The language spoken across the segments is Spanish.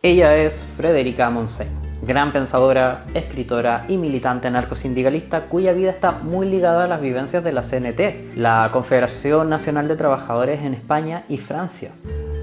Ella es Frederica Montseny, gran pensadora, escritora y militante anarcosindicalista cuya vida está muy ligada a las vivencias de la CNT, la Confederación Nacional de Trabajadores en España y Francia.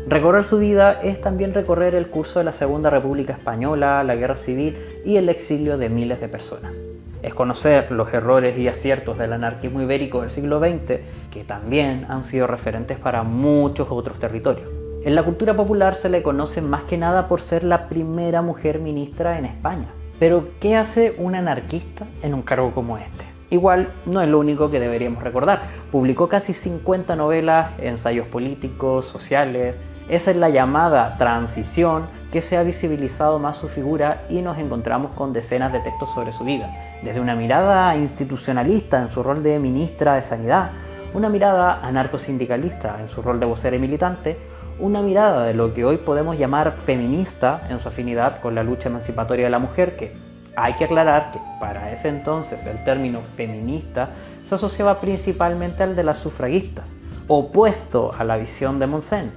Recorrer su vida es también recorrer el curso de la Segunda República Española, la Guerra Civil y el exilio de miles de personas. Es conocer los errores y aciertos del anarquismo ibérico del siglo XX, que también han sido referentes para muchos otros territorios. En la cultura popular se le conoce más que nada por ser la primera mujer ministra en España. Pero, ¿qué hace un anarquista en un cargo como este? Igual, no es lo único que deberíamos recordar. Publicó casi 50 novelas, ensayos políticos, sociales. Esa es la llamada transición que se ha visibilizado más su figura y nos encontramos con decenas de textos sobre su vida. Desde una mirada institucionalista en su rol de ministra de Sanidad, una mirada anarcosindicalista en su rol de vocera y militante, una mirada de lo que hoy podemos llamar feminista en su afinidad con la lucha emancipatoria de la mujer, que hay que aclarar que para ese entonces el término feminista se asociaba principalmente al de las sufragistas, opuesto a la visión de Montseny,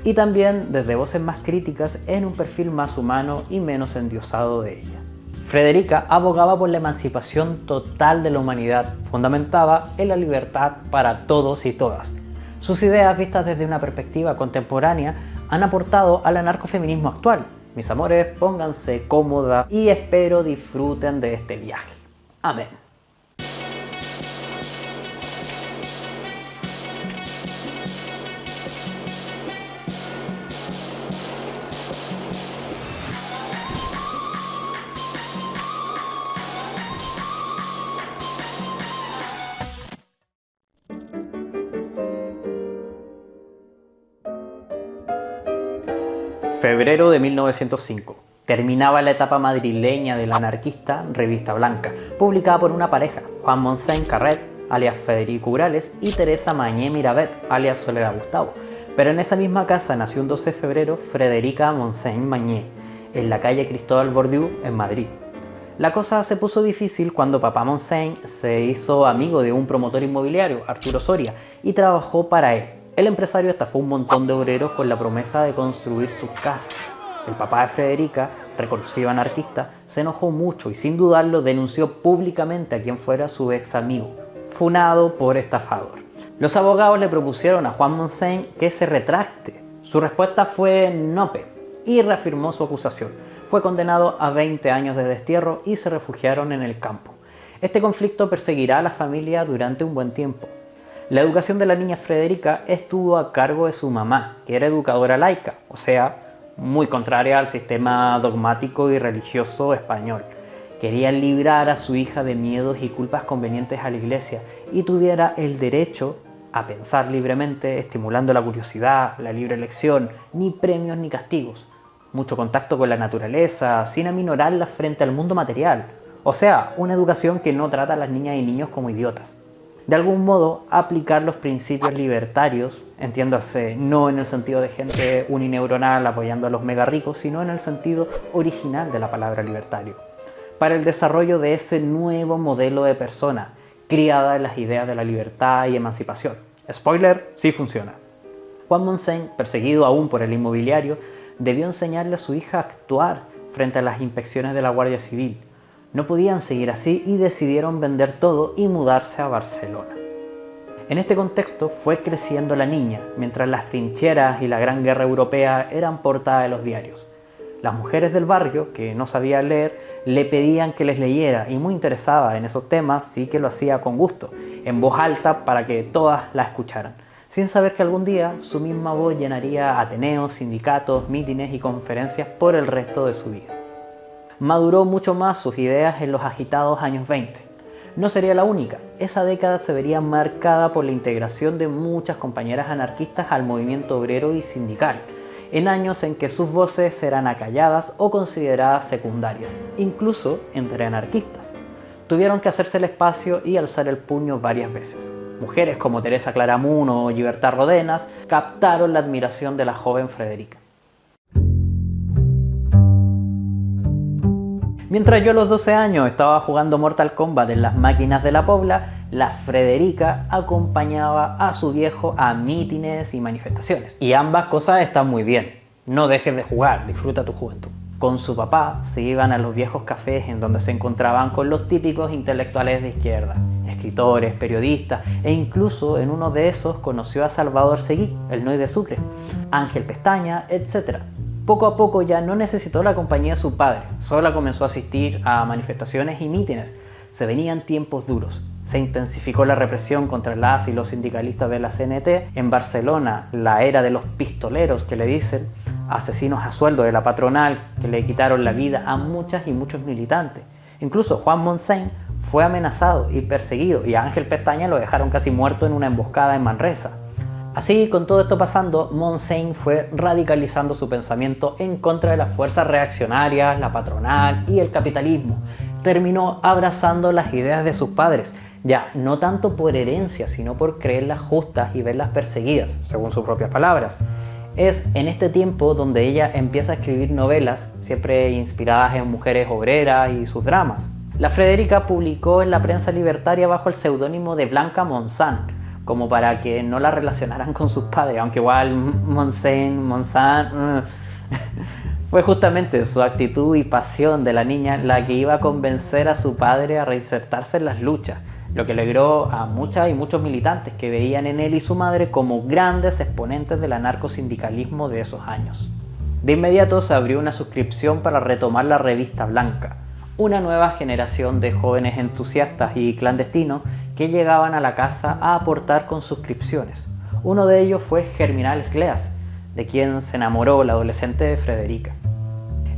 y también desde voces más críticas en un perfil más humano y menos endiosado de ella. Frederica abogaba por la emancipación total de la humanidad, fundamentada en la libertad para todos y todas. Sus ideas, vistas desde una perspectiva contemporánea, han aportado al anarcofeminismo actual. Mis amores, pónganse cómoda y espero disfruten de este viaje. Amén. Febrero de 1905. Terminaba la etapa madrileña del anarquista Revista Blanca, publicada por una pareja, Juan Montseny Carret, alias Federico Urales, y Teresa Mañé Miravet, alias Soledad Gustavo. Pero en esa misma casa nació un 12 de febrero Frederica Montseny Mañé, en la calle Cristóbal Bordiú, en Madrid. La cosa se puso difícil cuando papá Montseny se hizo amigo de un promotor inmobiliario, Arturo Soria, y trabajó para él. El empresario estafó un montón de obreros con la promesa de construir sus casas. El papá de Frederica, reconocido anarquista, se enojó mucho y sin dudarlo denunció públicamente a quien fuera su ex amigo, funado por estafador. Los abogados le propusieron a Juan Montseny que se retracte. Su respuesta fue nope y reafirmó su acusación. Fue condenado a 20 años de destierro y se refugiaron en el campo. Este conflicto perseguirá a la familia durante un buen tiempo. La educación de la niña Frederica estuvo a cargo de su mamá, que era educadora laica, o sea, muy contraria al sistema dogmático y religioso español. Quería librar a su hija de miedos y culpas convenientes a la iglesia y tuviera el derecho a pensar libremente, estimulando la curiosidad, la libre elección, ni premios ni castigos. Mucho contacto con la naturaleza, sin aminorarla frente al mundo material. O sea, una educación que no trata a las niñas y niños como idiotas. De algún modo, aplicar los principios libertarios, entiéndase, no en el sentido de gente unineuronal apoyando a los mega ricos, sino en el sentido original de la palabra libertario, para el desarrollo de ese nuevo modelo de persona, criada en las ideas de la libertad y emancipación. Spoiler, sí funciona. Juan Montseny, perseguido aún por el inmobiliario, debió enseñarle a su hija a actuar frente a las inspecciones de la Guardia Civil. No podían seguir así y decidieron vender todo y mudarse a Barcelona. En este contexto fue creciendo la niña, mientras las trincheras y la Gran Guerra Europea eran portada de los diarios. Las mujeres del barrio, que no sabía leer, le pedían que les leyera y muy interesada en esos temas sí que lo hacía con gusto, en voz alta para que todas la escucharan, sin saber que algún día su misma voz llenaría ateneos, sindicatos, mítines y conferencias por el resto de su vida. Maduró mucho más sus ideas en los agitados años 20. No sería la única. Esa década se vería marcada por la integración de muchas compañeras anarquistas al movimiento obrero y sindical, en años en que sus voces eran acalladas o consideradas secundarias, incluso entre anarquistas. Tuvieron que hacerse el espacio y alzar el puño varias veces. Mujeres como Teresa Claramunt o Libertad Rodenas captaron la admiración de la joven Frederica. Mientras yo a los 12 años estaba jugando Mortal Kombat en las máquinas de la Pobla, la Frederica acompañaba a su viejo a mítines y manifestaciones. Y ambas cosas están muy bien. No dejes de jugar, disfruta tu juventud. Con su papá se iban a los viejos cafés en donde se encontraban con los típicos intelectuales de izquierda, escritores, periodistas, e incluso en uno de esos conoció a Salvador Seguí, el Noy de Sucre, Ángel Pestaña, etc. Poco a poco ya no necesitó la compañía de su padre, solo comenzó a asistir a manifestaciones y mítines. Se venían tiempos duros. Se intensificó la represión contra las y los sindicalistas de la CNT. En Barcelona, la era de los pistoleros, que le dicen, asesinos a sueldo de la patronal, que le quitaron la vida a muchas y muchos militantes. Incluso Juan Montseny fue amenazado y perseguido, y a Ángel Pestaña lo dejaron casi muerto en una emboscada en Manresa. Así, con todo esto pasando, Montseny fue radicalizando su pensamiento en contra de las fuerzas reaccionarias, la patronal y el capitalismo. Terminó abrazando las ideas de sus padres, ya no tanto por herencia, sino por creerlas justas y verlas perseguidas, según sus propias palabras. Es en este tiempo donde ella empieza a escribir novelas, siempre inspiradas en mujeres obreras y sus dramas. La Frederica publicó en la prensa libertaria bajo el seudónimo de Blanca Montsant, como para que no la relacionaran con sus padres, aunque igual Montsant. Fue justamente su actitud y pasión de la niña la que iba a convencer a su padre a reinsertarse en las luchas, lo que alegró a muchas y muchos militantes que veían en él y su madre como grandes exponentes del anarcosindicalismo de esos años. De inmediato se abrió una suscripción para retomar la revista Blanca, una nueva generación de jóvenes entusiastas y clandestinos que llegaban a la casa a aportar con suscripciones. Uno de ellos fue Germinal Gleas, de quien se enamoró la adolescente Frederica.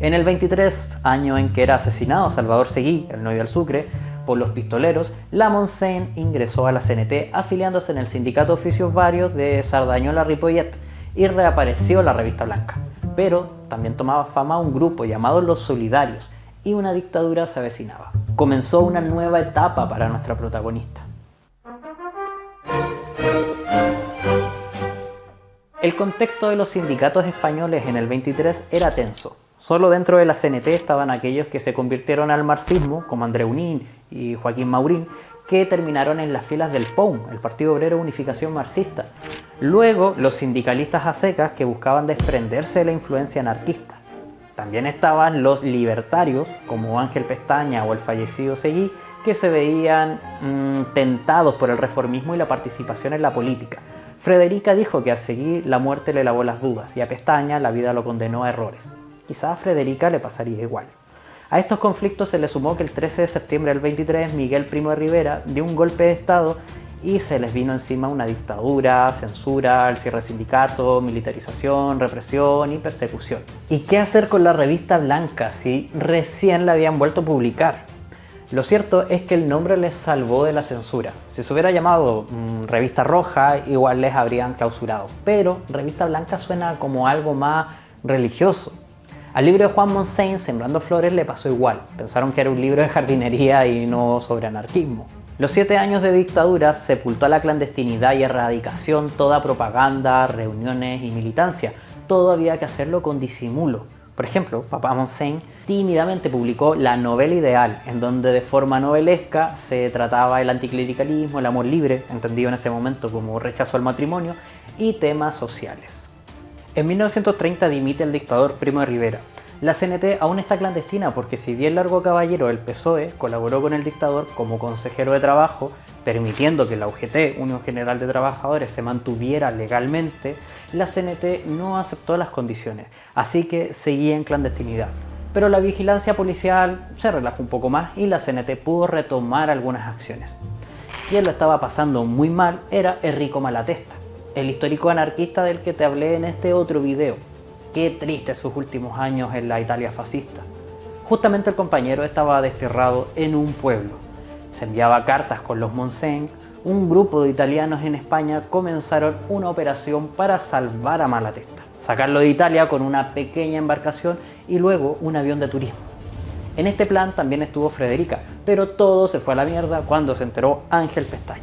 En el 23, año en que era asesinado Salvador Seguí, el Noy del Sucre, por los pistoleros, la Montseny ingresó a la CNT afiliándose en el Sindicato Oficios Varios de Sardañola-Ripollet y reapareció la revista Blanca. Pero también tomaba fama un grupo llamado Los Solidarios y una dictadura se avecinaba. Comenzó una nueva etapa para nuestra protagonista. El contexto de los sindicatos españoles en el 23 era tenso. Solo dentro de la CNT estaban aquellos que se convirtieron al marxismo, como Andreu Nin y Joaquín Maurín, que terminaron en las filas del POUM, el Partido Obrero de Unificación Marxista. Luego, los sindicalistas a secas que buscaban desprenderse de la influencia anarquista. También estaban los libertarios, como Ángel Pestaña o el fallecido Seguí, que se veían tentados por el reformismo y la participación en la política. Frederica dijo que a Seguí la muerte le lavó las dudas y a Pestaña la vida lo condenó a errores. Quizás a Frederica le pasaría igual. A estos conflictos se le sumó que el 13 de septiembre del 23 Miguel Primo de Rivera dio un golpe de estado y se les vino encima una dictadura, censura, el cierre de sindicatos, militarización, represión y persecución. ¿Y qué hacer con la revista Blanca si recién la habían vuelto a publicar? Lo cierto es que el nombre les salvó de la censura. Si se hubiera llamado Revista Roja, igual les habrían clausurado. Pero Revista Blanca suena como algo más religioso. Al libro de Juan Montseny, Sembrando Flores, le pasó igual. Pensaron que era un libro de jardinería y no sobre anarquismo. Los 7 años de dictadura sepultó a la clandestinidad y erradicación toda propaganda, reuniones y militancia. Todo había que hacerlo con disimulo. Por ejemplo, Papá Montseny tímidamente publicó La novela ideal, en donde de forma novelesca se trataba el anticlericalismo, el amor libre, entendido en ese momento como rechazo al matrimonio, y temas sociales. En 1930 dimite el dictador Primo de Rivera. La CNT aún está clandestina porque si bien Largo Caballero del PSOE colaboró con el dictador como consejero de trabajo, permitiendo que la UGT, Unión General de Trabajadores, se mantuviera legalmente, la CNT no aceptó las condiciones, así que seguía en clandestinidad. Pero la vigilancia policial se relajó un poco más y la CNT pudo retomar algunas acciones. Quien lo estaba pasando muy mal era Enrico Malatesta, el histórico anarquista del que te hablé en este otro video. Qué triste sus últimos años en la Italia fascista. Justamente el compañero estaba desterrado en un pueblo. Se enviaba cartas con los Montseny. Un grupo de italianos en España comenzaron una operación para salvar a Malatesta, sacarlo de Italia con una pequeña embarcación y luego un avión de turismo. En este plan también estuvo Frederica, pero todo se fue a la mierda cuando se enteró Ángel Pestaña.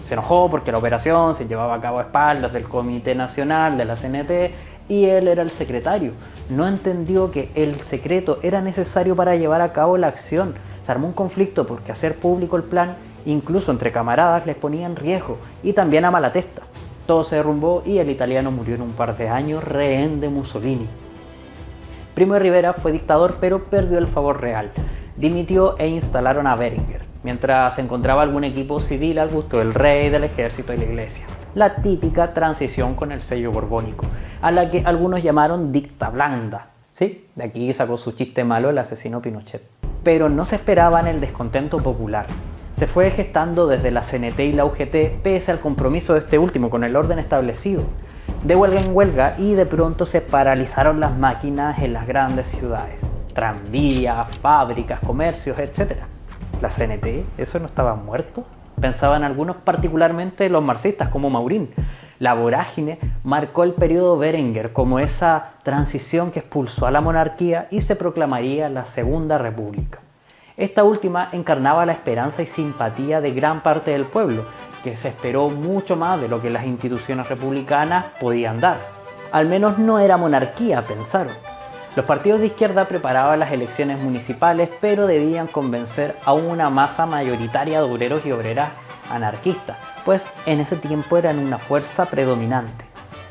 Se enojó porque la operación se llevaba a cabo a espaldas del Comité Nacional de la CNT y él era el secretario. No entendió que el secreto era necesario para llevar a cabo la acción. Se armó un conflicto porque hacer público el plan, incluso entre camaradas, les ponía en riesgo, y también a Malatesta. Todo se derrumbó y el italiano murió en un par de años rehén de Mussolini. Primo de Rivera fue dictador, pero perdió el favor real. Dimitió e instalaron a Berenguer, mientras se encontraba algún equipo civil al gusto del rey, del ejército y la iglesia. La típica transición con el sello borbónico, a la que algunos llamaron dicta blanda. Sí, de aquí sacó su chiste malo el asesino Pinochet. Pero no se esperaban el descontento popular. Se fue gestando desde la CNT y la UGT pese al compromiso de este último con el orden establecido. De huelga en huelga y de pronto se paralizaron las máquinas en las grandes ciudades. Tranvías, fábricas, comercios, etc. ¿La CNT? ¿Eso no estaba muerto? Pensaban algunos, particularmente los marxistas como Maurín. La vorágine marcó el periodo Berenguer como esa transición que expulsó a la monarquía y se proclamaría la Segunda República. Esta última encarnaba la esperanza y simpatía de gran parte del pueblo, que se esperó mucho más de lo que las instituciones republicanas podían dar. Al menos no era monarquía, pensaron. Los partidos de izquierda preparaban las elecciones municipales, pero debían convencer a una masa mayoritaria de obreros y obreras anarquistas, pues en ese tiempo eran una fuerza predominante.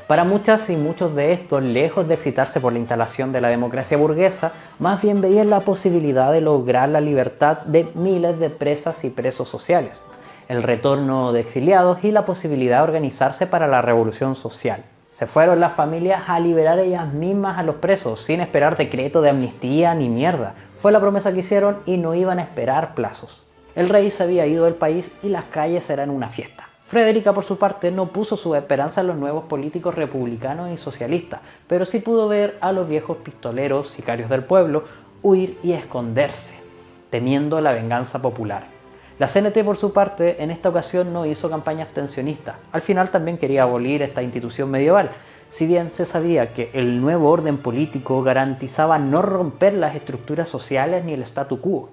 Para muchas y muchos de estos, lejos de excitarse por la instalación de la democracia burguesa, más bien veían la posibilidad de lograr la libertad de miles de presas y presos sociales, el retorno de exiliados y la posibilidad de organizarse para la revolución social. Se fueron las familias a liberar ellas mismas a los presos, sin esperar decreto de amnistía ni mierda. Fue la promesa que hicieron y no iban a esperar plazos. El rey se había ido del país y las calles eran una fiesta. Frederica, por su parte, no puso su esperanza en los nuevos políticos republicanos y socialistas, pero sí pudo ver a los viejos pistoleros, sicarios del pueblo, huir y esconderse, temiendo la venganza popular. La CNT, por su parte, en esta ocasión no hizo campaña abstencionista. Al final también quería abolir esta institución medieval, si bien se sabía que el nuevo orden político garantizaba no romper las estructuras sociales ni el statu quo.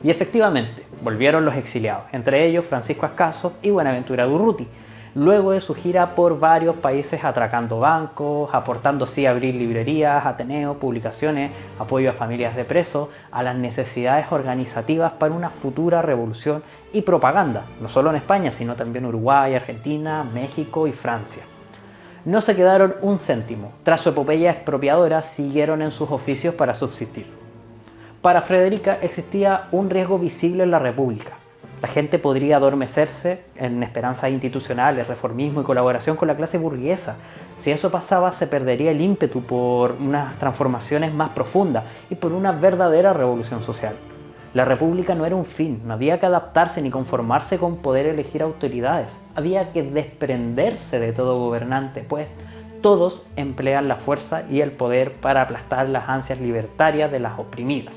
Y efectivamente, volvieron los exiliados, entre ellos Francisco Ascaso y Buenaventura Durruti, luego de su gira por varios países atracando bancos, aportando sí a abrir librerías, ateneos, publicaciones, apoyo a familias de presos, a las necesidades organizativas para una futura revolución y propaganda, no solo en España, sino también Uruguay, Argentina, México y Francia. No se quedaron un céntimo, tras su epopeya expropiadora siguieron en sus oficios para subsistir. Para Frederica existía un riesgo visible en la República. La gente podría adormecerse en esperanzas institucionales, reformismo y colaboración con la clase burguesa. Si eso pasaba, se perdería el ímpetu por unas transformaciones más profundas y por una verdadera revolución social. La República no era un fin, no había que adaptarse ni conformarse con poder elegir autoridades. Había que desprenderse de todo gobernante, pues todos emplean la fuerza y el poder para aplastar las ansias libertarias de las oprimidas.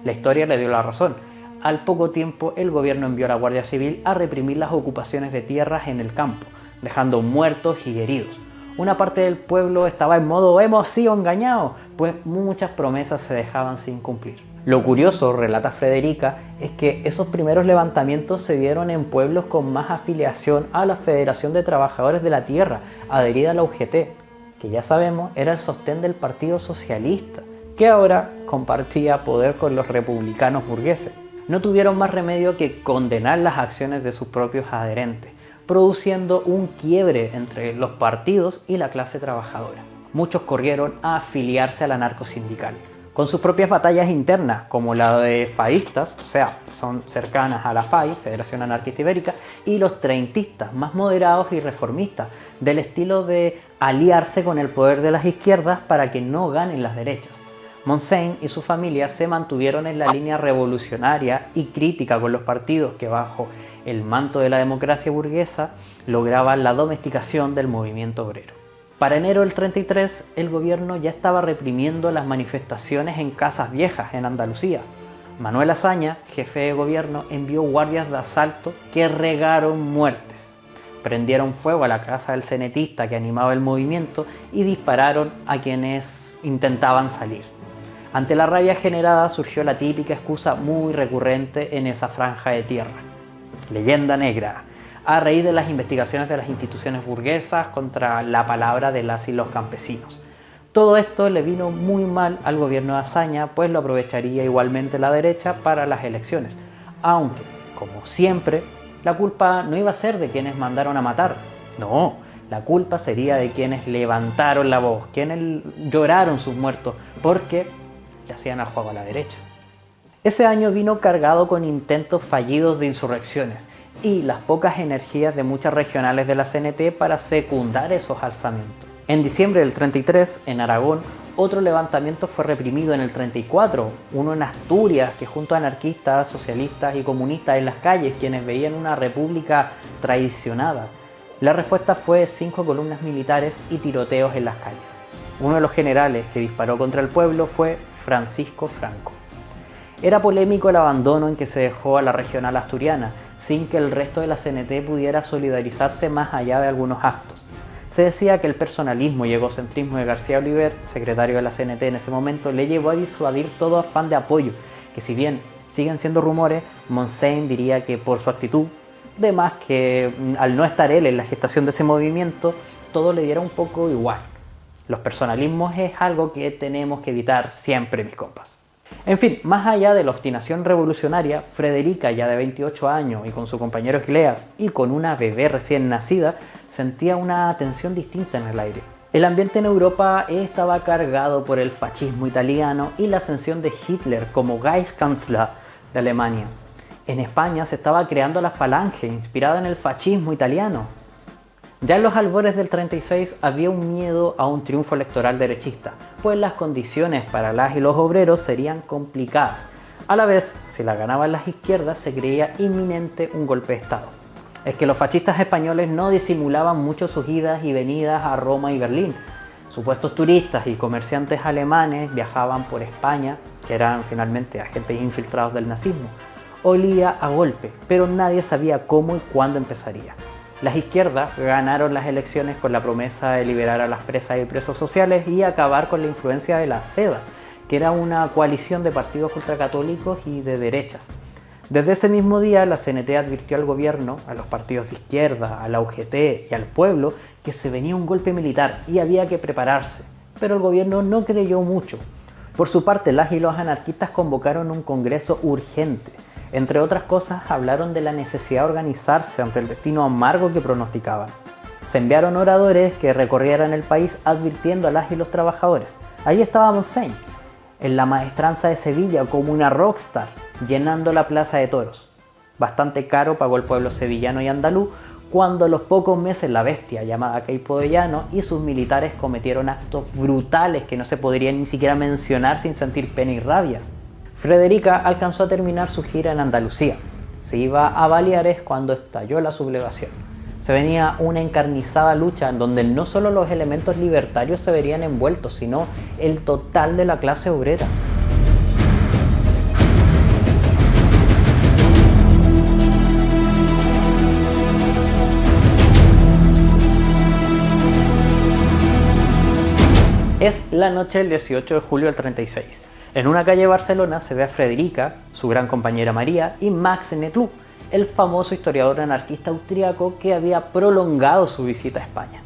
La historia le dio la razón. Al poco tiempo, el gobierno envió a la Guardia Civil a reprimir las ocupaciones de tierras en el campo, dejando muertos y heridos. Una parte del pueblo estaba en modo «hemos sido engañados», pues muchas promesas se dejaban sin cumplir. Lo curioso, relata Frederica, es que esos primeros levantamientos se dieron en pueblos con más afiliación a la Federación de Trabajadores de la Tierra, adherida a la UGT, que ya sabemos era el sostén del Partido Socialista, que ahora compartía poder con los republicanos burgueses. No tuvieron más remedio que condenar las acciones de sus propios adherentes, produciendo un quiebre entre los partidos y la clase trabajadora. Muchos corrieron a afiliarse al anarcosindical, con sus propias batallas internas, como la de faístas, o sea, son cercanas a la FAI, Federación Anarquista Ibérica, y los treintistas, más moderados y reformistas, del estilo de aliarse con el poder de las izquierdas para que no ganen las derechas. Moncey y su familia se mantuvieron en la línea revolucionaria y crítica con los partidos que bajo el manto de la democracia burguesa lograban la domesticación del movimiento obrero. Para enero del 33, el gobierno ya estaba reprimiendo las manifestaciones en Casas Viejas, en Andalucía. Manuel Azaña, jefe de gobierno, envió guardias de asalto que regaron muertes. Prendieron fuego a la casa del cenetista que animaba el movimiento y dispararon a quienes intentaban salir. Ante la rabia generada surgió la típica excusa muy recurrente en esa franja de tierra: leyenda negra, a raíz de las investigaciones de las instituciones burguesas contra la palabra de las y los campesinos. Todo esto le vino muy mal al gobierno de Azaña, pues lo aprovecharía igualmente la derecha para las elecciones, aunque, como siempre, la culpa no iba a ser de quienes mandaron a matar, no, La culpa sería de quienes levantaron la voz, quienes lloraron sus muertos, porque le hacían el juego a la derecha. Ese año vino cargado con intentos fallidos de insurrecciones y las pocas energías de muchas regionales de la CNT para secundar esos alzamientos. En diciembre del 33, en Aragón, otro levantamiento fue reprimido en el 34, uno en Asturias, que junto a anarquistas, socialistas y comunistas en las calles, quienes veían una república traicionada. La respuesta fue 5 columnas militares y tiroteos en las calles. Uno de los generales que disparó contra el pueblo fue Francisco Franco. Era polémico el abandono en que se dejó a la regional asturiana, sin que el resto de la CNT pudiera solidarizarse más allá de algunos actos. Se decía que el personalismo y egocentrismo de García Oliver, secretario de la CNT en ese momento, le llevó a disuadir todo afán de apoyo, que si bien siguen siendo rumores, Montseny diría que por su actitud, de más que al no estar él en la gestación de ese movimiento, todo le diera un poco igual. Los personalismos es algo que tenemos que evitar siempre, mis compas. En fin, más allá de la obstinación revolucionaria, Frederica, ya de 28 años y con su compañero Gleas y con una bebé recién nacida, sentía una tensión distinta en el aire. El ambiente en Europa estaba cargado por el fascismo italiano y la ascensión de Hitler como Reichskanzler de Alemania. En España se estaba creando la Falange, inspirada en el fascismo italiano. Ya en los albores del 36 había un miedo a un triunfo electoral derechista, pues las condiciones para las y los obreros serían complicadas. A la vez, si la ganaban las izquierdas, se creía inminente un golpe de Estado. Es que los fascistas españoles no disimulaban mucho sus idas y venidas a Roma y Berlín. Supuestos turistas y comerciantes alemanes viajaban por España, que eran finalmente agentes infiltrados del nazismo. Olía a golpe, pero nadie sabía cómo y cuándo empezaría. Las izquierdas ganaron las elecciones con la promesa de liberar a las presas y presos sociales y acabar con la influencia de la SEDA, que era una coalición de partidos ultracatólicos y de derechas. Desde ese mismo día, la CNT advirtió al gobierno, a los partidos de izquierda, a la UGT y al pueblo que se venía un golpe militar y había que prepararse, pero el gobierno no creyó mucho. Por su parte, las y los anarquistas convocaron un congreso urgente. Entre otras cosas, hablaron de la necesidad de organizarse ante el destino amargo que pronosticaban. Se enviaron oradores que recorrieran el país advirtiendo a las y los trabajadores. Ahí estaba Montseny, en la Maestranza de Sevilla como una rockstar, llenando la plaza de toros. Bastante caro pagó el pueblo sevillano y andaluz cuando a los pocos meses la bestia llamada Queipo de Llano y sus militares cometieron actos brutales que no se podrían ni siquiera mencionar sin sentir pena y rabia. Frederica alcanzó a terminar su gira en Andalucía. Se iba a Baleares cuando estalló la sublevación. Se venía una encarnizada lucha en donde no solo los elementos libertarios se verían envueltos, sino el total de la clase obrera. Es la noche del 18 de julio del 36. En una calle de Barcelona se ve a Frederica, su gran compañera María y Max Nettlau, el famoso historiador anarquista austriaco que había prolongado su visita a España.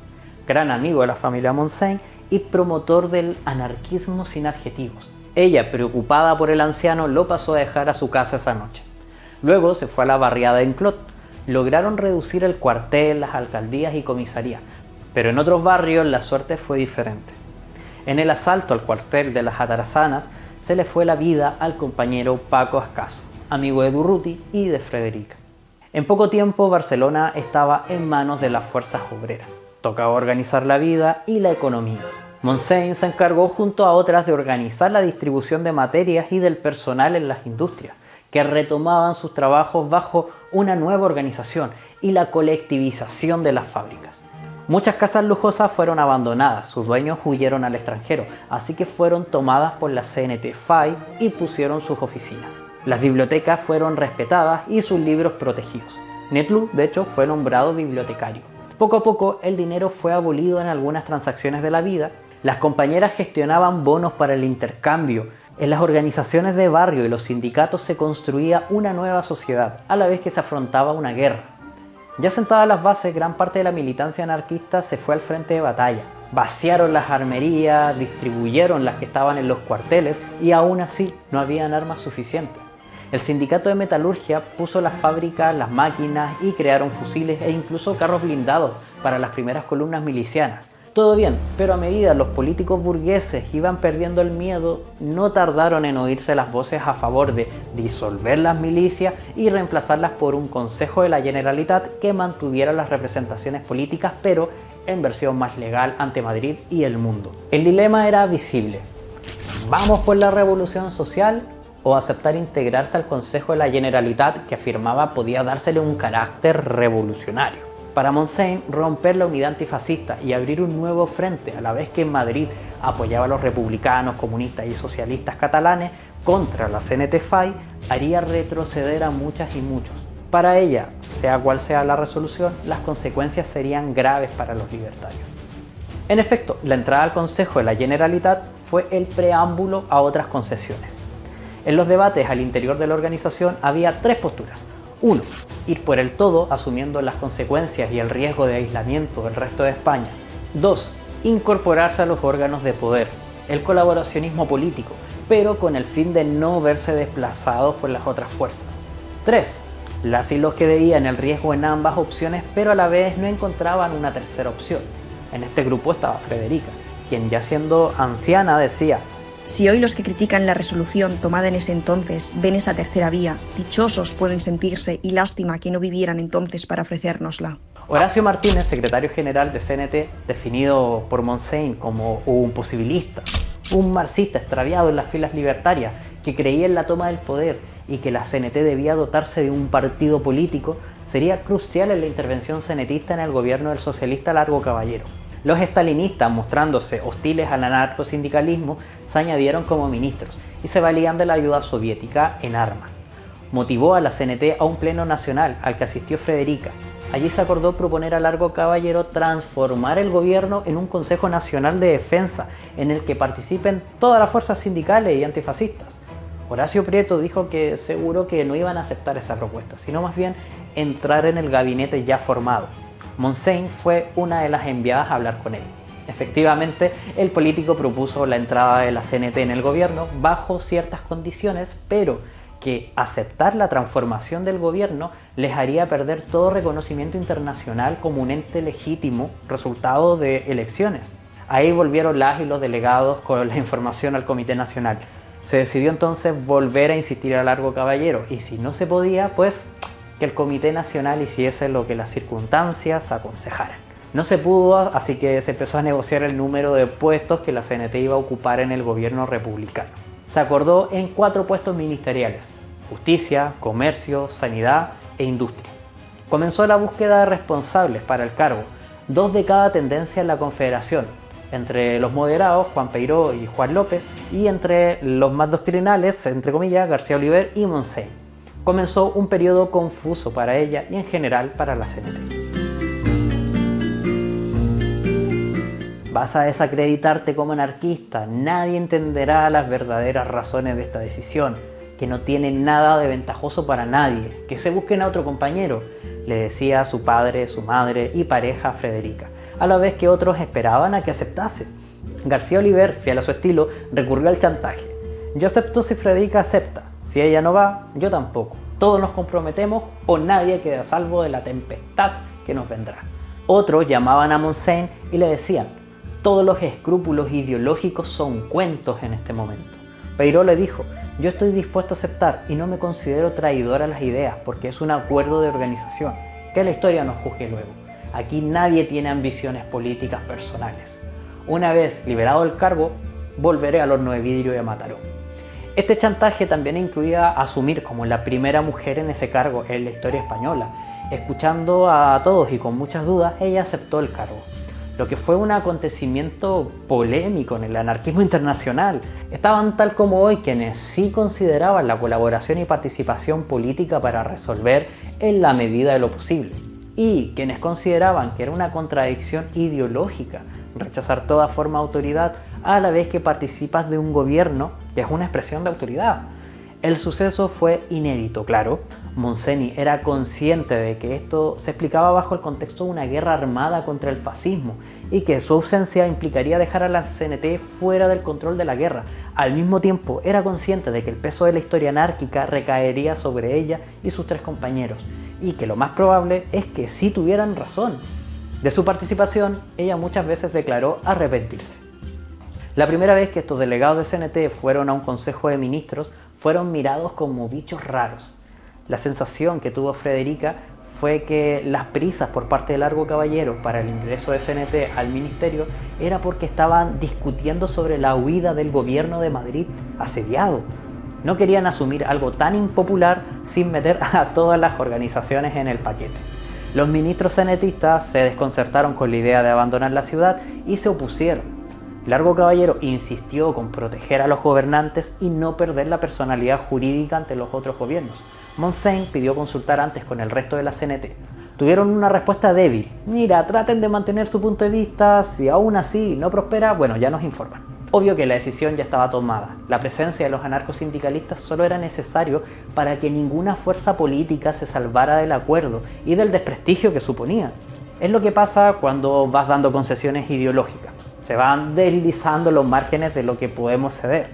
Gran amigo de la familia Montseny y promotor del anarquismo sin adjetivos. Ella, preocupada por el anciano, lo pasó a dejar a su casa esa noche. Luego se fue a la barriada de Enclot. Lograron reducir el cuartel, las alcaldías y comisarías, pero en otros barrios la suerte fue diferente. En el asalto al cuartel de las Atarazanas se le fue la vida al compañero Paco Ascaso, amigo de Durruti y de Frederica. En poco tiempo Barcelona estaba en manos de las fuerzas obreras. Tocaba organizar la vida y la economía. Montseny se encargó junto a otras de organizar la distribución de materias y del personal en las industrias, que retomaban sus trabajos bajo una nueva organización y la colectivización de las fábricas. Muchas casas lujosas fueron abandonadas, sus dueños huyeron al extranjero, así que fueron tomadas por la CNT-FAI y pusieron sus oficinas. Las bibliotecas fueron respetadas y sus libros protegidos. Nettlau, de hecho, fue nombrado bibliotecario. Poco a poco, el dinero fue abolido en algunas transacciones de la vida. Las compañeras gestionaban bonos para el intercambio. En las organizaciones de barrio y los sindicatos se construía una nueva sociedad, a la vez que se afrontaba una guerra. Ya sentadas las bases, gran parte de la militancia anarquista se fue al frente de batalla. Vaciaron las armerías, distribuyeron las que estaban en los cuarteles y aún así no habían armas suficientes. El sindicato de metalurgia puso las fábricas, las máquinas y crearon fusiles e incluso carros blindados para las primeras columnas milicianas. Todo bien, pero a medida los políticos burgueses iban perdiendo el miedo, no tardaron en oírse las voces a favor de disolver las milicias y reemplazarlas por un Consejo de la Generalitat que mantuviera las representaciones políticas, pero en versión más legal ante Madrid y el mundo. El dilema era visible. ¿Vamos por la revolución social o aceptar integrarse al Consejo de la Generalitat que afirmaba podía dársele un carácter revolucionario? Para Montseny, romper la unidad antifascista y abrir un nuevo frente, a la vez que en Madrid apoyaba a los republicanos, comunistas y socialistas catalanes contra la CNT-FAI, haría retroceder a muchas y muchos. Para ella, sea cual sea la resolución, las consecuencias serían graves para los libertarios. En efecto, la entrada al Consejo de la Generalitat fue el preámbulo a otras concesiones. En los debates al interior de la organización había tres posturas. 1. Ir por el todo, asumiendo las consecuencias y el riesgo de aislamiento del resto de España. 2. Incorporarse a los órganos de poder, el colaboracionismo político, pero con el fin de no verse desplazados por las otras fuerzas. 3. Las y los que veían el riesgo en ambas opciones, pero a la vez no encontraban una tercera opción. En este grupo estaba Frederica, quien ya siendo anciana decía: si hoy los que critican la resolución tomada en ese entonces ven esa tercera vía, dichosos pueden sentirse y lástima que no vivieran entonces para ofrecérnosla. Horacio Martínez, secretario general de CNT, definido por Montseny como un posibilista, un marxista extraviado en las filas libertarias que creía en la toma del poder y que la CNT debía dotarse de un partido político, sería crucial en la intervención cenetista en el gobierno del socialista Largo Caballero. Los estalinistas, mostrándose hostiles al anarcosindicalismo, se añadieron como ministros y se valían de la ayuda soviética en armas. Motivó a la CNT a un pleno nacional al que asistió Frederica. Allí se acordó proponer a Largo Caballero transformar el gobierno en un Consejo Nacional de Defensa en el que participen todas las fuerzas sindicales y antifascistas. Horacio Prieto dijo que seguro que no iban a aceptar esa propuesta, sino más bien entrar en el gabinete ya formado. Montseny fue una de las enviadas a hablar con él. Efectivamente, el político propuso la entrada de la CNT en el gobierno bajo ciertas condiciones, pero que aceptar la transformación del gobierno les haría perder todo reconocimiento internacional como un ente legítimo resultado de elecciones. Ahí volvieron las y los delegados con la información al Comité Nacional. Se decidió entonces volver a insistir a Largo Caballero y si no se podía, pues que el Comité Nacional hiciese lo que las circunstancias aconsejaran. No se pudo, así que se empezó a negociar el número de puestos que la CNT iba a ocupar en el gobierno republicano. Se acordó en 4 puestos ministeriales: Justicia, Comercio, Sanidad e Industria. Comenzó la búsqueda de responsables para el cargo, 2 de cada tendencia en la Confederación, entre los moderados, Juan Peiró y Juan López, y entre los más doctrinales, entre comillas, García Oliver y Montseny. Comenzó un periodo confuso para ella y en general para la CNT. Vas a desacreditarte como anarquista, nadie entenderá las verdaderas razones de esta decisión, que no tiene nada de ventajoso para nadie, que se busquen a otro compañero, le decía a su padre, su madre y pareja Frederica, a la vez que otros esperaban a que aceptase. García Oliver, fiel a su estilo, recurrió al chantaje. Yo acepto si Frederica acepta, si ella no va, yo tampoco. Todos nos comprometemos o nadie queda a salvo de la tempestad que nos vendrá. Otros llamaban a Montseny y le decían: todos los escrúpulos ideológicos son cuentos en este momento. Peiró le dijo: yo estoy dispuesto a aceptar y no me considero traidor a las ideas porque es un acuerdo de organización. Que la historia nos juzgue luego. Aquí nadie tiene ambiciones políticas personales. Una vez liberado del cargo, volveré al Horno de Vidrio y a Mataró. Este chantaje también incluía asumir como la primera mujer en ese cargo en la historia española. Escuchando a todos y con muchas dudas, ella aceptó el cargo, lo que fue un acontecimiento polémico en el anarquismo internacional. Estaban tal como hoy quienes sí consideraban la colaboración y participación política para resolver en la medida de lo posible, y quienes consideraban que era una contradicción ideológica rechazar toda forma de autoridad a la vez que participas de un gobierno que es una expresión de autoridad. El suceso fue inédito, claro. Montseny era consciente de que esto se explicaba bajo el contexto de una guerra armada contra el fascismo y que su ausencia implicaría dejar a la CNT fuera del control de la guerra. Al mismo tiempo, era consciente de que el peso de la historia anárquica recaería sobre ella y sus 3 compañeros, y que lo más probable es que sí tuvieran razón. De su participación, ella muchas veces declaró arrepentirse. La primera vez que estos delegados de CNT fueron a un consejo de ministros, fueron mirados como bichos raros. La sensación que tuvo Frederica fue que las prisas por parte de Largo Caballero para el ingreso de CNT al ministerio era porque estaban discutiendo sobre la huida del gobierno de Madrid asediado. No querían asumir algo tan impopular sin meter a todas las organizaciones en el paquete. Los ministros cenetistas se desconcertaron con la idea de abandonar la ciudad y se opusieron. Largo Caballero insistió con proteger a los gobernantes y no perder la personalidad jurídica ante los otros gobiernos. Montaigne pidió consultar antes con el resto de la CNT. Tuvieron una respuesta débil. Mira, traten de mantener su punto de vista, si aún así no prospera, bueno, ya nos informan. Obvio que la decisión ya estaba tomada. La presencia de los anarcosindicalistas solo era necesario para que ninguna fuerza política se salvara del acuerdo y del desprestigio que suponía. Es lo que pasa cuando vas dando concesiones ideológicas. Se van deslizando los márgenes de lo que podemos ceder.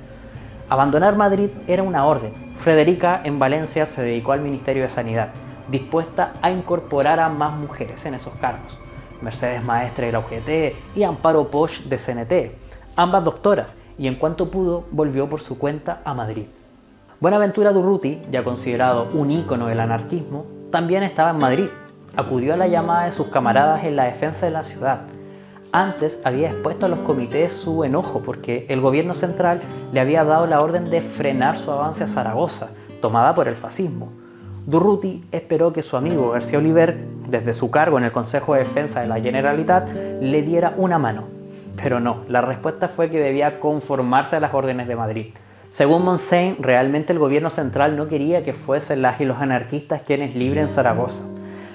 Abandonar Madrid era una orden. Frederica en Valencia se dedicó al Ministerio de Sanidad, dispuesta a incorporar a más mujeres en esos cargos. Mercedes Maestre de la UGT y Amparo Posch de CNT, ambas doctoras, y en cuanto pudo volvió por su cuenta a Madrid. Buenaventura Durruti, ya considerado un ícono del anarquismo, también estaba en Madrid. Acudió a la llamada de sus camaradas en la defensa de la ciudad. Antes había expuesto a los comités su enojo porque el gobierno central le había dado la orden de frenar su avance a Zaragoza, tomada por el fascismo. Durruti esperó que su amigo García Oliver, desde su cargo en el Consejo de Defensa de la Generalitat, le diera una mano. Pero no, la respuesta fue que debía conformarse a las órdenes de Madrid. Según Montaigne, realmente el gobierno central no quería que fuesen las y los anarquistas quienes libren Zaragoza.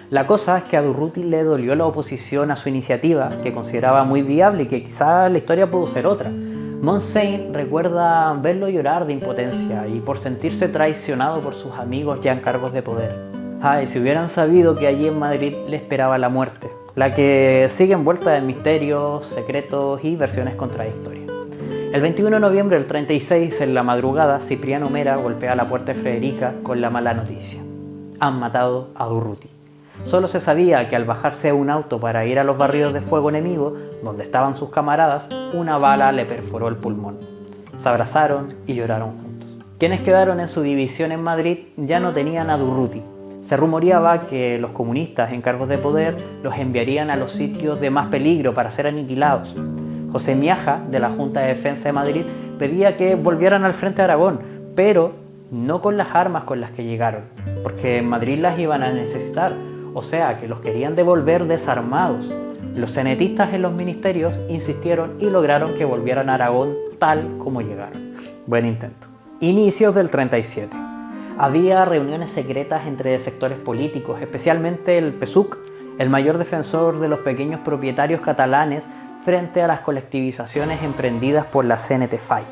La cosa es que a Durruti le dolió la oposición a su iniciativa, que consideraba muy viable y que quizá la historia pudo ser otra. Montaigne recuerda verlo llorar de impotencia y por sentirse traicionado por sus amigos ya en cargos de poder. Ay, si hubieran sabido que allí en Madrid le esperaba la muerte, la que sigue envuelta en misterios, secretos y versiones contradictorias. El 21 de noviembre del 36, en la madrugada, Cipriano Mera golpea la puerta de Frederica con la mala noticia. Han matado a Durruti. Solo se sabía que al bajarse de un auto para ir a los barridos de fuego enemigo, donde estaban sus camaradas, una bala le perforó el pulmón. Se abrazaron y lloraron juntos. Quienes quedaron en su división en Madrid ya no tenían a Durruti. Se rumoreaba que los comunistas en cargos de poder los enviarían a los sitios de más peligro para ser aniquilados. José Miaja, de la Junta de Defensa de Madrid, pedía que volvieran al frente de Aragón, pero no con las armas con las que llegaron, porque en Madrid las iban a necesitar. O sea, que los querían devolver desarmados. Los cenetistas en los ministerios insistieron y lograron que volvieran a Aragón tal como llegaron. Buen intento. Inicios del 37. Había reuniones secretas entre sectores políticos, especialmente el PSUC, el mayor defensor de los pequeños propietarios catalanes frente a las colectivizaciones emprendidas por la CNT-FAI.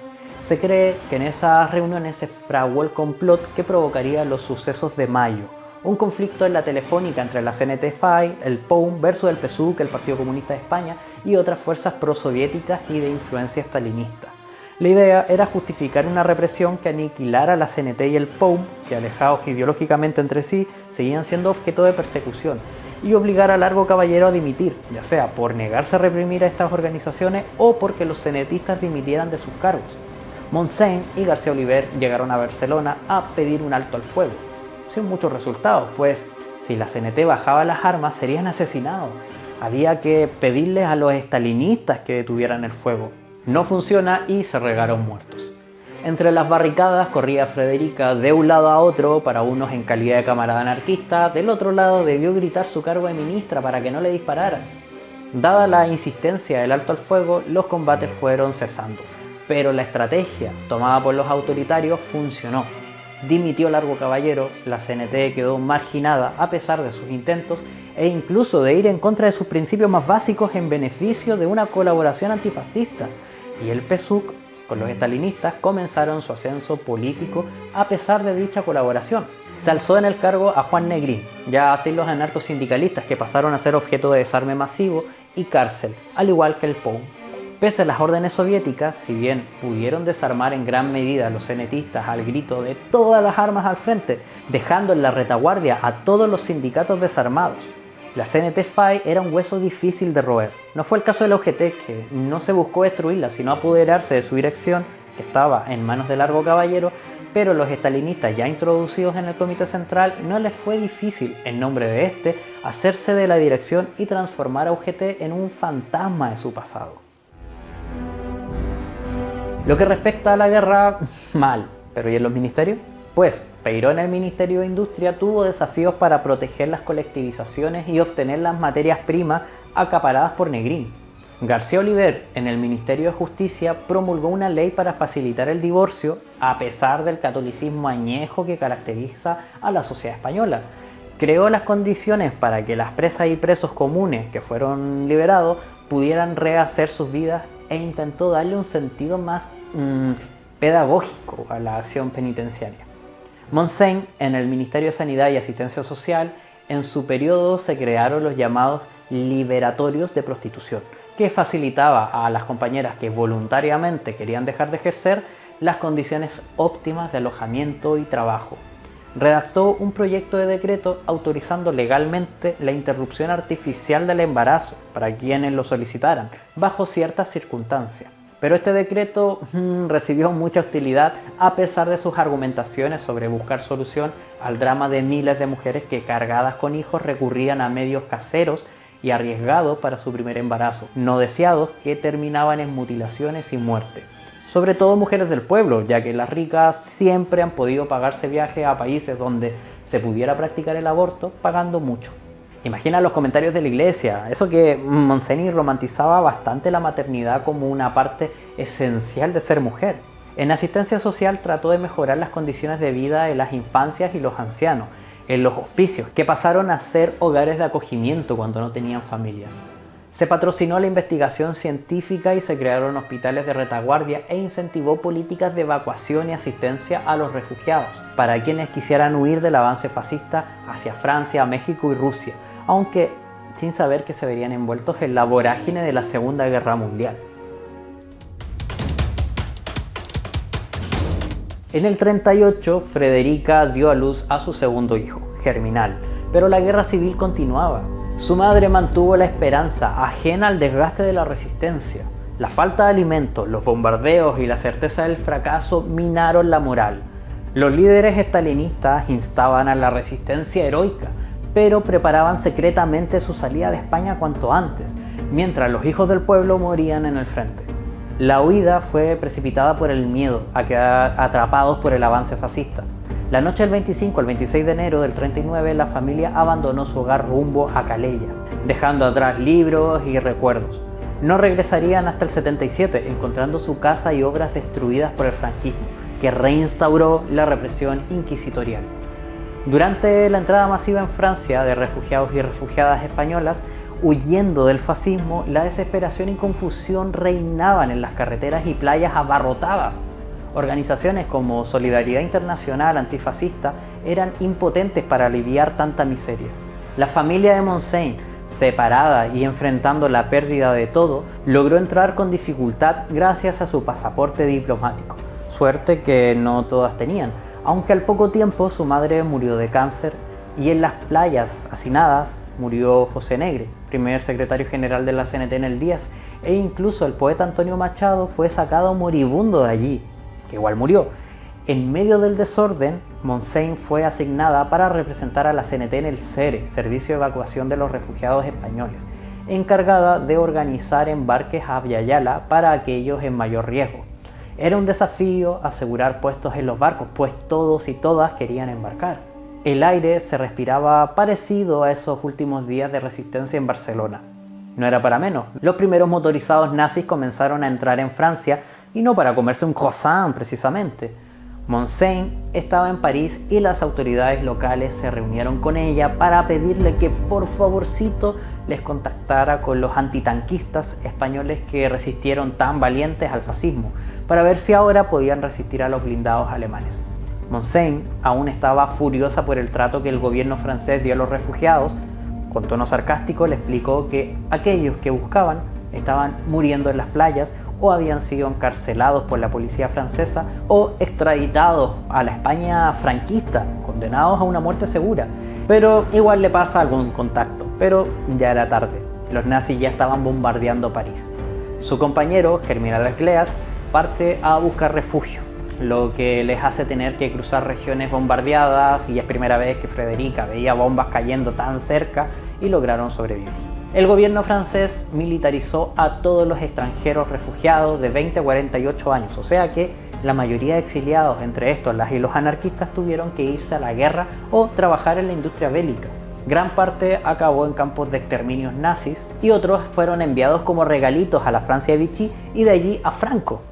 Se cree que en esas reuniones se fraguó el complot que provocaría los sucesos de mayo, un conflicto en la telefónica entre la CNT-FAI, el POUM versus el PSUC, el Partido Comunista de España y otras fuerzas prosoviéticas y de influencia stalinista. La idea era justificar una represión que aniquilara a la CNT y el POUM, que alejados ideológicamente entre sí, seguían siendo objeto de persecución, y obligar a Largo Caballero a dimitir, ya sea por negarse a reprimir a estas organizaciones o porque los cenetistas dimitieran de sus cargos. Montaigne y García Oliver llegaron a Barcelona a pedir un alto al fuego, sin muchos resultados, pues si la CNT bajaba las armas serían asesinados. Había que pedirles a los estalinistas que detuvieran el fuego. No funciona y se regaron muertos. Entre las barricadas corría Frederica de un lado a otro, para unos en calidad de camarada anarquista, del otro lado debió gritar su cargo de ministra para que no le dispararan. Dada la insistencia del alto al fuego, los combates fueron cesando, pero la estrategia tomada por los autoritarios funcionó. Dimitió Largo Caballero, la CNT quedó marginada a pesar de sus intentos e incluso de ir en contra de sus principios más básicos en beneficio de una colaboración antifascista, y el PSUC, con los estalinistas, comenzaron su ascenso político a pesar de dicha colaboración. Se alzó en el cargo a Juan Negrín, ya así los anarcosindicalistas que pasaron a ser objeto de desarme masivo, y cárcel, al igual que el POUM. Pese a las órdenes soviéticas, si bien pudieron desarmar en gran medida a los cenetistas al grito de todas las armas al frente, dejando en la retaguardia a todos los sindicatos desarmados, la CNT-FAI era un hueso difícil de roer. No fue el caso de la UGT, que no se buscó destruirla, sino apoderarse de su dirección, que estaba en manos de Largo Caballero, pero los estalinistas ya introducidos en el Comité Central no les fue difícil, en nombre de este, hacerse de la dirección y transformar a UGT en un fantasma de su pasado. Lo que respecta a la guerra, mal, pero ¿y en los ministerios? Pues Peiró en el Ministerio de Industria tuvo desafíos para proteger las colectivizaciones y obtener las materias primas acaparadas por Negrín. García Oliver, en el Ministerio de Justicia, promulgó una ley para facilitar el divorcio a pesar del catolicismo añejo que caracteriza a la sociedad española. Creó las condiciones para que las presas y presos comunes que fueron liberados pudieran rehacer sus vidas e intentó darle un sentido más pedagógico a la acción penitenciaria. Montseny, en el Ministerio de Sanidad y Asistencia Social, en su periodo se crearon los llamados liberatorios de prostitución, que facilitaba a las compañeras que voluntariamente querían dejar de ejercer las condiciones óptimas de alojamiento y trabajo. Redactó un proyecto de decreto autorizando legalmente la interrupción artificial del embarazo para quienes lo solicitaran, bajo ciertas circunstancias. Pero este decreto recibió mucha hostilidad a pesar de sus argumentaciones sobre buscar solución al drama de miles de mujeres que, cargadas con hijos, recurrían a medios caseros y arriesgados para su primer embarazo, no deseados, que terminaban en mutilaciones y muerte. Sobre todo mujeres del pueblo, ya que las ricas siempre han podido pagarse viajes a países donde se pudiera practicar el aborto pagando mucho. Imagina los comentarios de la iglesia, eso que Montseny romantizaba bastante la maternidad como una parte esencial de ser mujer. En asistencia social trató de mejorar las condiciones de vida en las infancias y los ancianos, en los hospicios, que pasaron a ser hogares de acogimiento cuando no tenían familias. Se patrocinó la investigación científica y se crearon hospitales de retaguardia e incentivó políticas de evacuación y asistencia a los refugiados, para quienes quisieran huir del avance fascista hacia Francia, México y Rusia, aunque sin saber que se verían envueltos en la vorágine de la Segunda Guerra Mundial. En el 38, Frederica dio a luz a su segundo hijo, Germinal, pero la guerra civil continuaba. Su madre mantuvo la esperanza, ajena al desgaste de la resistencia. La falta de alimentos, los bombardeos y la certeza del fracaso minaron la moral. Los líderes estalinistas instaban a la resistencia heroica, pero preparaban secretamente su salida de España cuanto antes, mientras los hijos del pueblo morían en el frente. La huida fue precipitada por el miedo a quedar atrapados por el avance fascista. La noche del 25 al 26 de enero del 39, la familia abandonó su hogar rumbo a Calella, dejando atrás libros y recuerdos. No regresarían hasta el 77, encontrando su casa y obras destruidas por el franquismo, que reinstauró la represión inquisitorial. Durante la entrada masiva en Francia de refugiados y refugiadas españolas, huyendo del fascismo, la desesperación y confusión reinaban en las carreteras y playas abarrotadas. Organizaciones como Solidaridad Internacional Antifascista eran impotentes para aliviar tanta miseria. La familia de Montseny, separada y enfrentando la pérdida de todo, logró entrar con dificultad gracias a su pasaporte diplomático, suerte que no todas tenían, aunque al poco tiempo su madre murió de cáncer y en las playas hacinadas murió José Negre, primer secretario general de la CNT en el 10, e incluso el poeta Antonio Machado fue sacado moribundo de allí, que igual murió. En medio del desorden, Montseny fue asignada para representar a la CNT en el SERE, Servicio de Evacuación de los Refugiados Españoles, encargada de organizar embarques a Viayala para aquellos en mayor riesgo. Era un desafío asegurar puestos en los barcos, pues todos y todas querían embarcar. El aire se respiraba parecido a esos últimos días de resistencia en Barcelona. No era para menos. Los primeros motorizados nazis comenzaron a entrar en Francia y no para comerse un croissant precisamente. Montseny estaba en París y las autoridades locales se reunieron con ella para pedirle que por favorcito les contactara con los antitanquistas españoles que resistieron tan valientes al fascismo, para ver si ahora podían resistir a los blindados alemanes. Montseny aún estaba furiosa por el trato que el gobierno francés dio a los refugiados, Con tono sarcástico le explicó que aquellos que buscaban estaban muriendo en las playas o habían sido encarcelados por la policía francesa o extraditados a la España franquista, condenados a una muerte segura. Pero igual le pasa algún contacto, pero ya era tarde. Los nazis ya estaban bombardeando París. Su compañero, Germinal Leclerc, parte a buscar refugio, lo que les hace tener que cruzar regiones bombardeadas, y es primera vez que Frederica veía bombas cayendo tan cerca y lograron sobrevivir. El gobierno francés militarizó a todos los extranjeros refugiados de 20 a 48 años, o sea que la mayoría de exiliados, entre estos las y los anarquistas, tuvieron que irse a la guerra o trabajar en la industria bélica. Gran parte acabó en campos de exterminios nazis y otros fueron enviados como regalitos a la Francia de Vichy y de allí a Franco.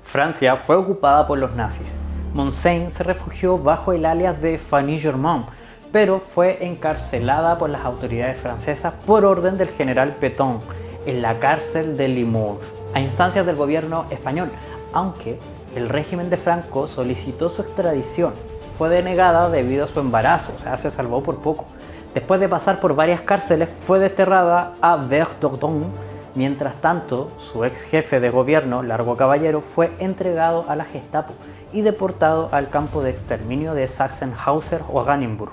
Francia fue ocupada por los nazis. Montaigne se refugió bajo el alias de Fanny Germain, pero fue encarcelada por las autoridades francesas por orden del general Pétain en la cárcel de Limoges, a instancias del gobierno español, aunque el régimen de Franco solicitó su extradición. Fue denegada debido a su embarazo, o sea, se salvó por poco. Después de pasar por varias cárceles, fue desterrada a Verdun. Mientras tanto, su ex jefe de gobierno, Largo Caballero, fue entregado a la Gestapo y deportado al campo de exterminio de Sachsenhausen o Oranienburg.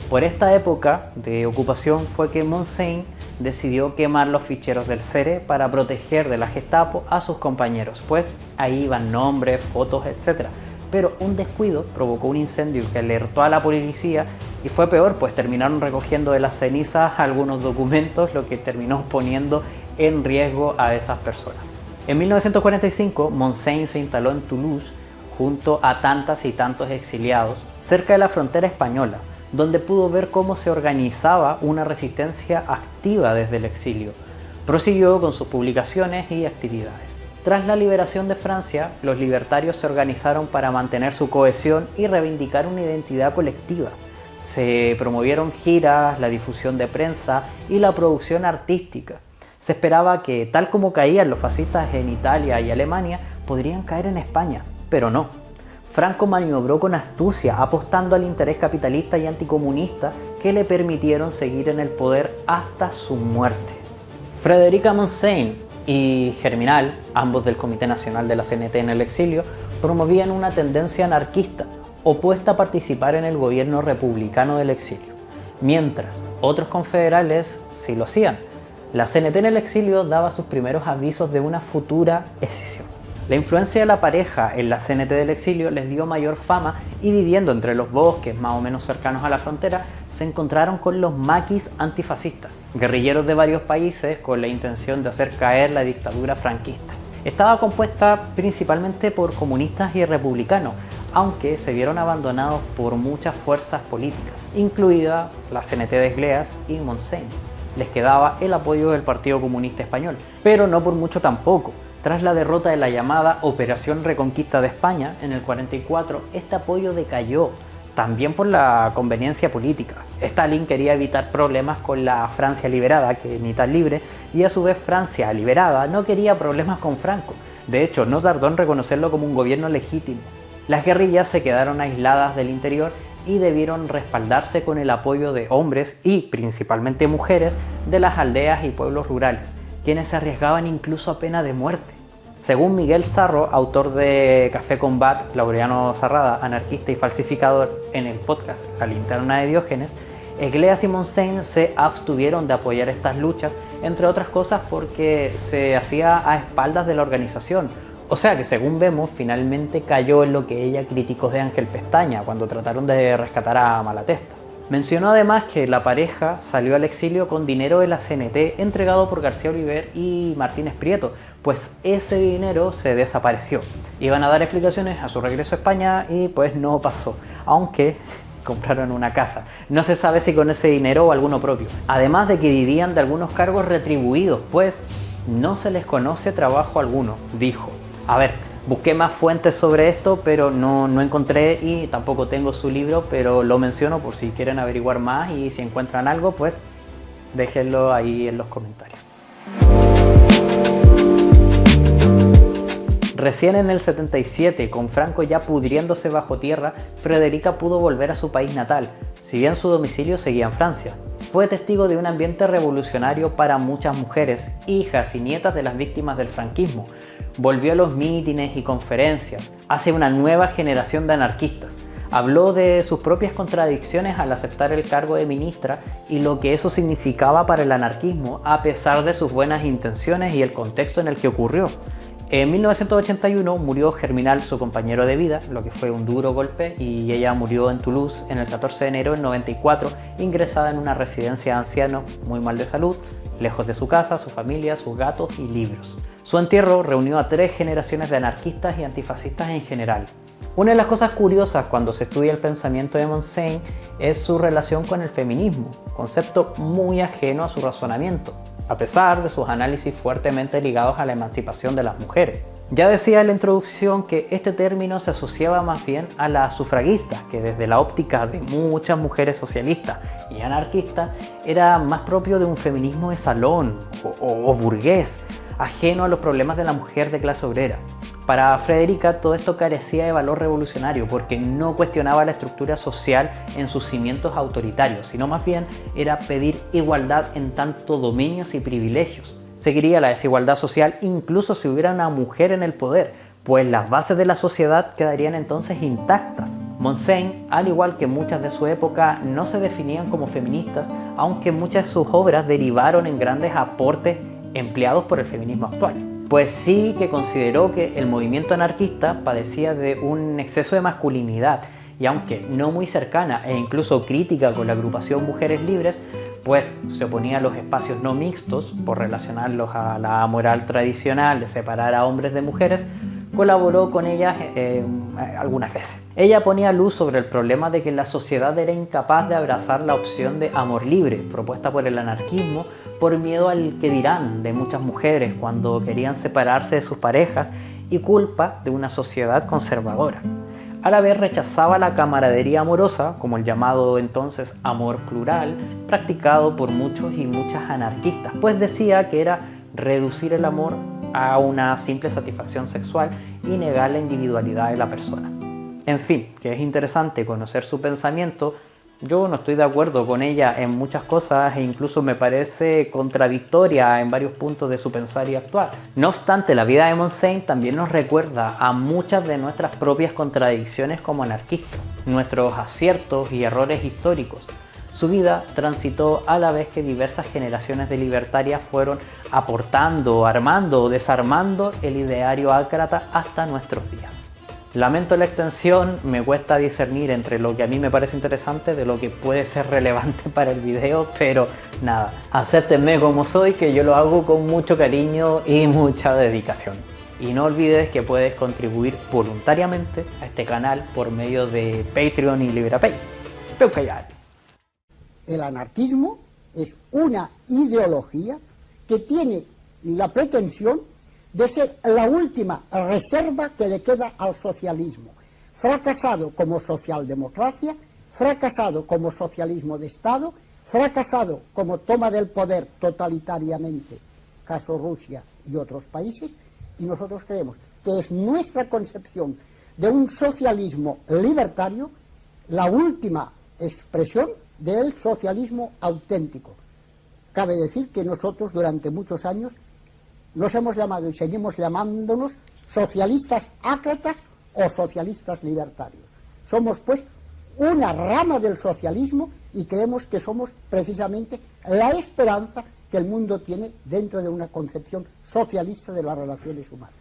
Por esta época de ocupación fue que Montaigne decidió quemar los ficheros del SERE para proteger de la Gestapo a sus compañeros, pues ahí iban nombres, fotos, etc. Pero un descuido provocó un incendio que alertó a la policía y fue peor, pues terminaron recogiendo de las cenizas algunos documentos, lo que terminó poniendo en riesgo a esas personas. En 1945, Montaigne se instaló en Toulouse junto a tantas y tantos exiliados cerca de la frontera española, donde pudo ver cómo se organizaba una resistencia activa desde el exilio. Prosiguió con sus publicaciones y actividades. Tras la liberación de Francia, los libertarios se organizaron para mantener su cohesión y reivindicar una identidad colectiva. Se promovieron giras, la difusión de prensa y la producción artística. Se esperaba que, tal como caían los fascistas en Italia y Alemania, podrían caer en España, pero no. Franco maniobró con astucia, apostando al interés capitalista y anticomunista que le permitieron seguir en el poder hasta su muerte. Frederica Montaigne y Germinal, ambos del Comité Nacional de la CNT en el exilio, promovían una tendencia anarquista, opuesta a participar en el gobierno republicano del exilio, mientras otros confederales sí lo hacían. La CNT en el exilio daba sus primeros avisos de una futura escisión. La influencia de la pareja en la CNT del exilio les dio mayor fama y, viviendo entre los bosques más o menos cercanos a la frontera, se encontraron con los maquis antifascistas, guerrilleros de varios países con la intención de hacer caer la dictadura franquista. Estaba compuesta principalmente por comunistas y republicanos, aunque se vieron abandonados por muchas fuerzas políticas, incluida la CNT de Gleas y Montaigne. Les quedaba el apoyo del Partido Comunista Español, pero no por mucho tampoco. Tras la derrota de la llamada Operación Reconquista de España en el 44, este apoyo decayó, también por la conveniencia política. Stalin quería evitar problemas con la Francia liberada, que ni tan libre, y a su vez Francia liberada no quería problemas con Franco. De hecho, no tardó en reconocerlo como un gobierno legítimo. Las guerrillas se quedaron aisladas del interior y debieron respaldarse con el apoyo de hombres y principalmente mujeres de las aldeas y pueblos rurales, quienes se arriesgaban incluso a pena de muerte. Según Miguel Sarro, autor de Café Combat, Laureano Zarrada, anarquista y falsificador, en el podcast La Linterna de Diógenes, Gleas y Montaigne se abstuvieron de apoyar estas luchas, entre otras cosas porque se hacía a espaldas de la organización. O sea que, según vemos, finalmente cayó en lo que ella criticó de Ángel Pestaña cuando trataron de rescatar a Malatesta. Mencionó además que la pareja salió al exilio con dinero de la CNT entregado por García Oliver y Martínez Prieto, pues ese dinero se desapareció. Iban a dar explicaciones a su regreso a España y pues no pasó, aunque compraron una casa. No se sabe si con ese dinero o alguno propio. Además de que vivían de algunos cargos retribuidos, pues no se les conoce trabajo alguno, dijo. A ver, busqué más fuentes sobre esto, pero no encontré y tampoco tengo su libro, pero lo menciono por si quieren averiguar más y si encuentran algo, pues déjenlo ahí en los comentarios. Recién en el 77, con Franco ya pudriéndose bajo tierra, Frederica pudo volver a su país natal, si bien su domicilio seguía en Francia. Fue testigo de un ambiente revolucionario para muchas mujeres, hijas y nietas de las víctimas del franquismo. Volvió a los mítines y conferencias, hace una nueva generación de anarquistas. Habló de sus propias contradicciones al aceptar el cargo de ministra y lo que eso significaba para el anarquismo, a pesar de sus buenas intenciones y el contexto en el que ocurrió. En 1981 murió Germinal, su compañero de vida, lo que fue un duro golpe, y ella murió en Toulouse en el 14 de enero del 94, ingresada en una residencia de ancianos muy mal de salud, lejos de su casa, su familia, sus gatos y libros. Su entierro reunió a 3 generaciones de anarquistas y antifascistas en general. Una de las cosas curiosas cuando se estudia el pensamiento de Montaigne es su relación con el feminismo, concepto muy ajeno a su razonamiento, a pesar de sus análisis fuertemente ligados a la emancipación de las mujeres. Ya decía en la introducción que este término se asociaba más bien a las sufragistas, que desde la óptica de muchas mujeres socialistas y anarquistas era más propio de un feminismo de salón o burgués, ajeno a los problemas de la mujer de clase obrera. Para Frederica todo esto carecía de valor revolucionario porque no cuestionaba la estructura social en sus cimientos autoritarios, sino más bien era pedir igualdad en tanto dominios y privilegios. Seguiría la desigualdad social incluso si hubiera una mujer en el poder, pues las bases de la sociedad quedarían entonces intactas. Montaigne, al igual que muchas de su época, no se definían como feministas, aunque muchas de sus obras derivaron en grandes aportes empleados por el feminismo actual. Pues sí que consideró que el movimiento anarquista padecía de un exceso de masculinidad y aunque no muy cercana e incluso crítica con la agrupación Mujeres Libres, pues se oponía a los espacios no mixtos por relacionarlos a la moral tradicional de separar a hombres de mujeres, colaboró con ellas algunas veces. Ella ponía luz sobre el problema de que la sociedad era incapaz de abrazar la opción de amor libre propuesta por el anarquismo por miedo al que dirán de muchas mujeres cuando querían separarse de sus parejas y culpa de una sociedad conservadora. A la vez rechazaba la camaradería amorosa, como el llamado entonces amor plural, practicado por muchos y muchas anarquistas, pues decía que era reducir el amor a una simple satisfacción sexual y negar la individualidad de la persona. En fin, que es interesante conocer su pensamiento. Yo no estoy de acuerdo con ella en muchas cosas e incluso me parece contradictoria en varios puntos de su pensar y actuar. No obstante, la vida de Montaigne también nos recuerda a muchas de nuestras propias contradicciones como anarquistas, nuestros aciertos y errores históricos. Su vida transitó a la vez que diversas generaciones de libertarias fueron aportando, armando o desarmando el ideario ácrata hasta nuestros días. Lamento la extensión, me cuesta discernir entre lo que a mí me parece interesante de lo que puede ser relevante para el video, pero nada, acéptenme como soy, que yo lo hago con mucho cariño y mucha dedicación. Y no olvides que puedes contribuir voluntariamente a este canal por medio de Patreon y LibraPay. El anarquismo es una ideología que tiene la pretensión de ser la última reserva que le queda al socialismo, fracasado como socialdemocracia, fracasado como socialismo de Estado, fracasado como toma del poder totalitariamente, caso Rusia y otros países, y nosotros creemos que es nuestra concepción de un socialismo libertario la última expresión del socialismo auténtico. Cabe decir que nosotros durante muchos años nos hemos llamado y seguimos llamándonos socialistas ácratas o socialistas libertarios. Somos pues una rama del socialismo y creemos que somos precisamente la esperanza que el mundo tiene dentro de una concepción socialista de las relaciones humanas.